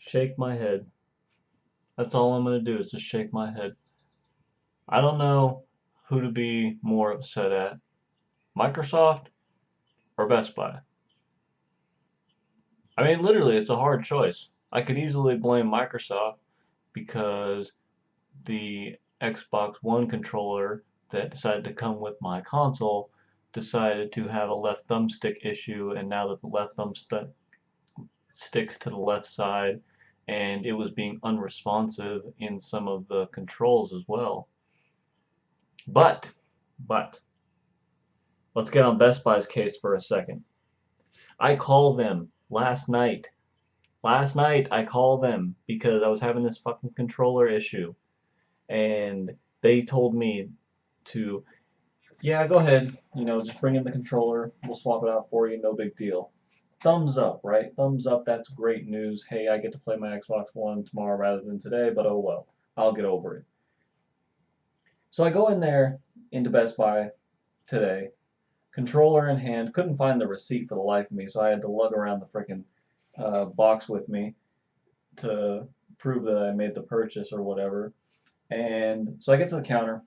shake my head. That's all I'm gonna do is just shake my head. I don't know who to be more upset at, Microsoft or Best Buy. I mean, literally, it's a hard choice. I could easily blame Microsoft because the Xbox One controller that decided to come with my console decided to have a left thumbstick issue, and now that the left thumbstick sticks to the left side, and it was being unresponsive in some of the controls as well. But, but, let's get on Best Buy's case for a second. I called them last night. Last night I called them because I was having this fucking controller issue, and they told me to, yeah, go ahead, just bring in the controller, we'll swap it out for you, no big deal. Thumbs up, right? Thumbs up, that's great news. Hey, I get to play my Xbox One tomorrow rather than today, but oh well, I'll get over it. So I go in there into Best Buy today, controller in hand, couldn't find the receipt for the life of me, so I had to lug around the freaking box with me to prove that I made the purchase or whatever. And so I get to the counter,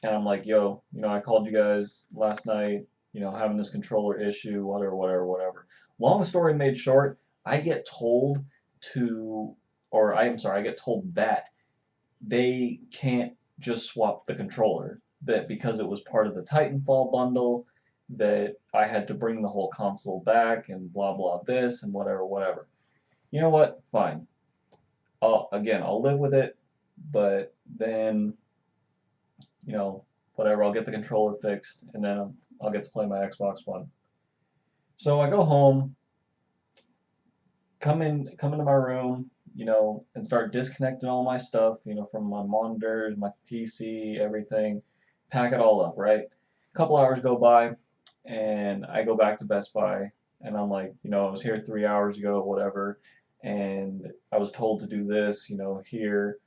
and I'm like, yo, I called you guys last night, having this controller issue, whatever, whatever, whatever. Long story made short, I get told to, or I'm sorry, I get told that they can't just swap the controller, that because it was part of the Titanfall bundle, that I had to bring the whole console back and blah blah this and whatever, whatever. You know what? Fine. I'll live with it, but then, whatever, I'll get the controller fixed, and then I'll get to play my Xbox One. So I go home, come into my room, and start disconnecting all my stuff, from my monitors, my PC, everything, pack it all up, right? A couple hours go by, and I go back to Best Buy, and I'm like, I was here 3 hours ago, whatever, and I was told to do this, here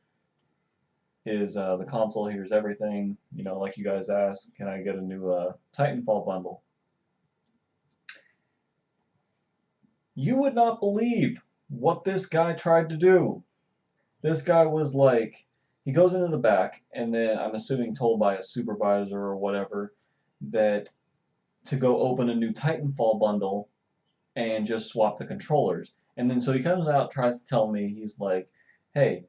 is the console, here's everything, like you guys asked, can I get a new Titanfall bundle? You would not believe what this guy tried to do. This guy was like, he goes into the back, and then I'm assuming told by a supervisor or whatever that to go open a new Titanfall bundle and just swap the controllers. And then so he comes out, tries to tell me, he's like, hey,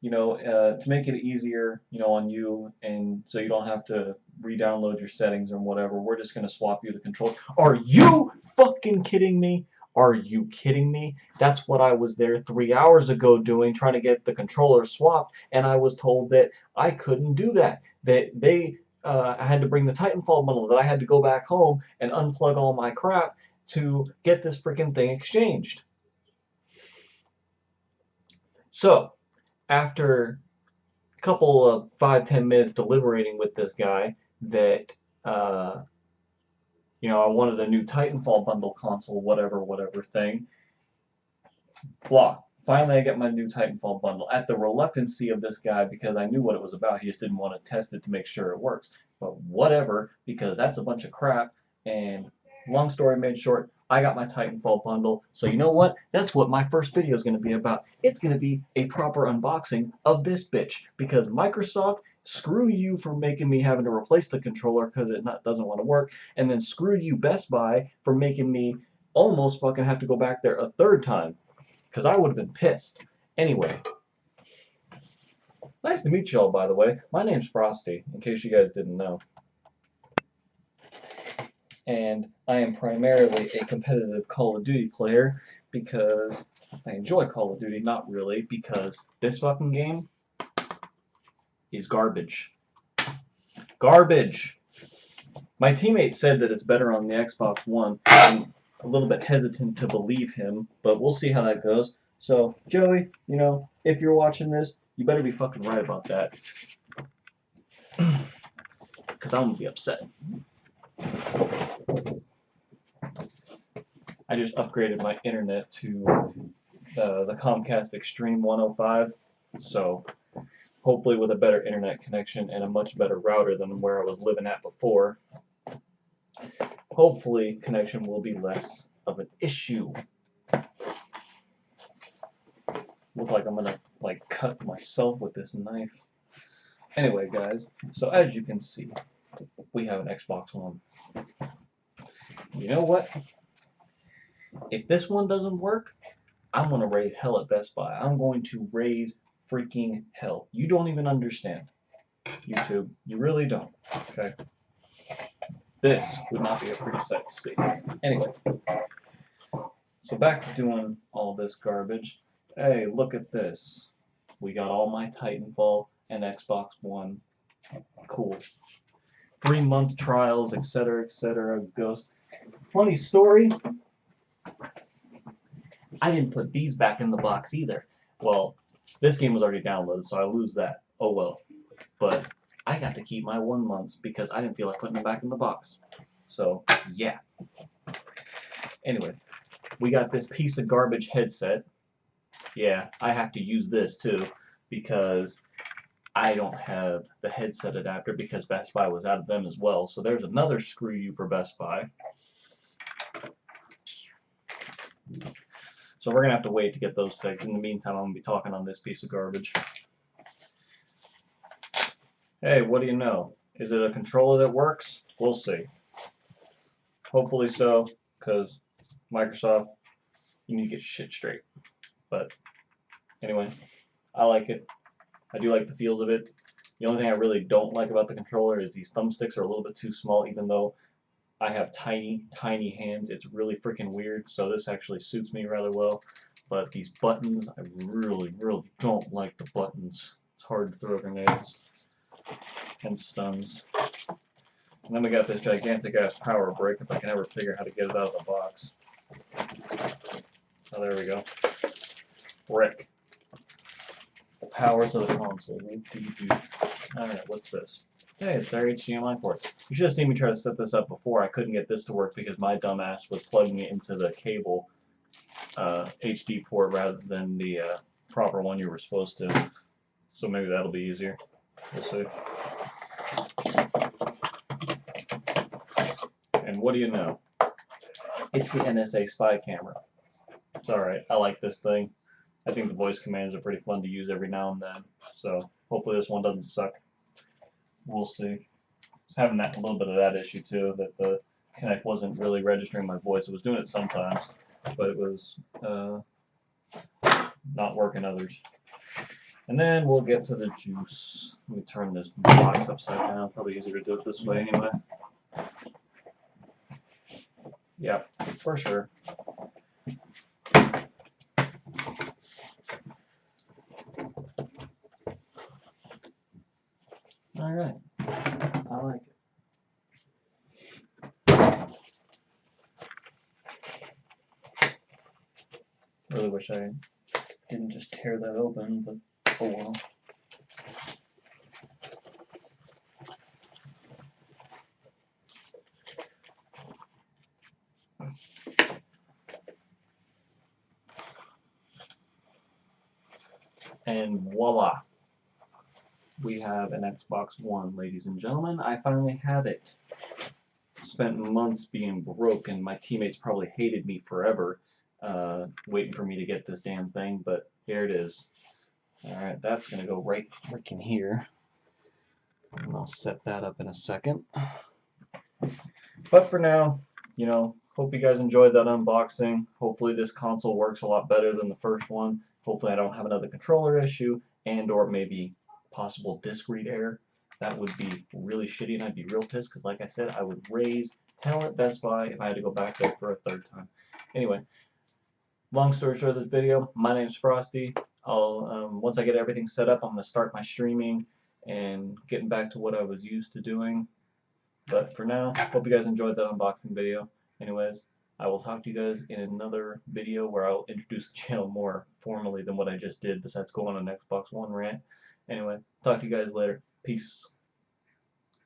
to make it easier, on you, and so you don't have to re-download your settings or whatever, we're just going to swap you the controller. Are you fucking kidding me? Are you kidding me? That's what I was there 3 hours ago doing, trying to get the controller swapped, and I was told that I couldn't do that. That I had to bring the Titanfall bundle, that I had to go back home and unplug all my crap to get this freaking thing exchanged. So, after a couple of 5-10 minutes deliberating with this guy that I wanted a new Titanfall bundle console, whatever, whatever thing. Blah. Finally, I get my new Titanfall bundle at the reluctancy of this guy because I knew what it was about. He just didn't want to test it to make sure it works. But whatever, because that's a bunch of crap. And long story made short, I got my Titanfall bundle. So you know what? That's what my first video is going to be about. It's going to be a proper unboxing of this bitch. Because Microsoft, screw you for making me having to replace the controller because it doesn't want to work. And then screw you, Best Buy, for making me almost fucking have to go back there a third time. Because I would have been pissed. Anyway. Nice to meet y'all, by the way. My name's Frosty, in case you guys didn't know. And I am primarily a competitive Call of Duty player because I enjoy Call of Duty, not really, because this fucking game is garbage. Garbage! My teammate said that it's better on the Xbox One. I'm a little bit hesitant to believe him, but we'll see how that goes. So, Joey, if you're watching this, you better be fucking right about that. Because I'm going to be upset. I just upgraded my internet to the Comcast Extreme 105, so hopefully with a better internet connection and a much better router than where I was living at before, hopefully connection will be less of an issue. Look like I'm gonna like cut myself with this knife. Anyway, guys, so as you can see, we have an Xbox One. You know what? If this one doesn't work, I'm gonna raise hell at Best Buy. I'm going to raise freaking hell. You don't even understand, YouTube. You really don't. Okay. This would not be a pretty sight to see. Anyway, so back to doing all this garbage. Hey, look at this. We got all my Titanfall and Xbox One. Cool. 3-month trials, etc., etc. Ghost. Funny story. I didn't put these back in the box either. Well, this game was already downloaded, so I lose that. Oh well. But I got to keep my 1 month because I didn't feel like putting them back in the box. So, yeah. Anyway, we got this piece of garbage headset. Yeah, I have to use this too because I don't have the headset adapter because Best Buy was out of them as well. So there's another screw you for Best Buy. So we're going to have to wait to get those fixed. In the meantime, I'm going to be talking on this piece of garbage. Hey, what do you know? Is it a controller that works? We'll see. Hopefully so, because Microsoft, you need to get shit straight. But anyway, I like it. I do like the feels of it. The only thing I really don't like about the controller is these thumbsticks are a little bit too small, even though I have tiny, tiny hands. It's really freaking weird, so this actually suits me rather well. But these buttons, I really, really don't like the buttons. It's hard to throw grenades and stuns. And then we got this gigantic ass power brick, if I can ever figure how to get it out of the box. Oh, there we go. Brick. The power to the console. Alright, what's this? Hey, it's their HDMI port. You should have seen me try to set this up before. I couldn't get this to work because my dumbass was plugging it into the cable HD port rather than the proper one you were supposed to. So maybe that'll be easier. We'll see. And what do you know? It's the NSA spy camera. It's alright. I like this thing. I think the voice commands are pretty fun to use every now and then. So hopefully this one doesn't suck. We'll see. I was having a little bit of that issue too, that the Kinect wasn't really registering my voice. It was doing it sometimes, but it was not working others. And then we'll get to the juice. Let me turn this box upside down. Probably easier to do it this way anyway. Yep, for sure. Alright, I like it. Really wish I didn't just tear that open, but oh well. And voila! We have an Xbox One, ladies and gentlemen. I finally have it. Spent months being broke, and my teammates probably hated me forever, waiting for me to get this damn thing, but here it is. Alright, that's gonna go right freaking here. And I'll set that up in a second. But for now, you know, hope you guys enjoyed that unboxing. Hopefully this console works a lot better than the first one. Hopefully I don't have another controller issue, and or maybe possible disk read error. That would be really shitty, and I'd be real pissed because, like I said, I would raise hell at Best Buy if I had to go back there for a third time. Anyway, long story short of this video, my name's Frosty. I'll once I get everything set up, I'm going to start my streaming and getting back to what I was used to doing. But for now, hope you guys enjoyed that unboxing video. Anyways, I will talk to you guys in another video where I'll introduce the channel more formally than what I just did, besides going on an Xbox One rant. Anyway, talk to you guys later. Peace.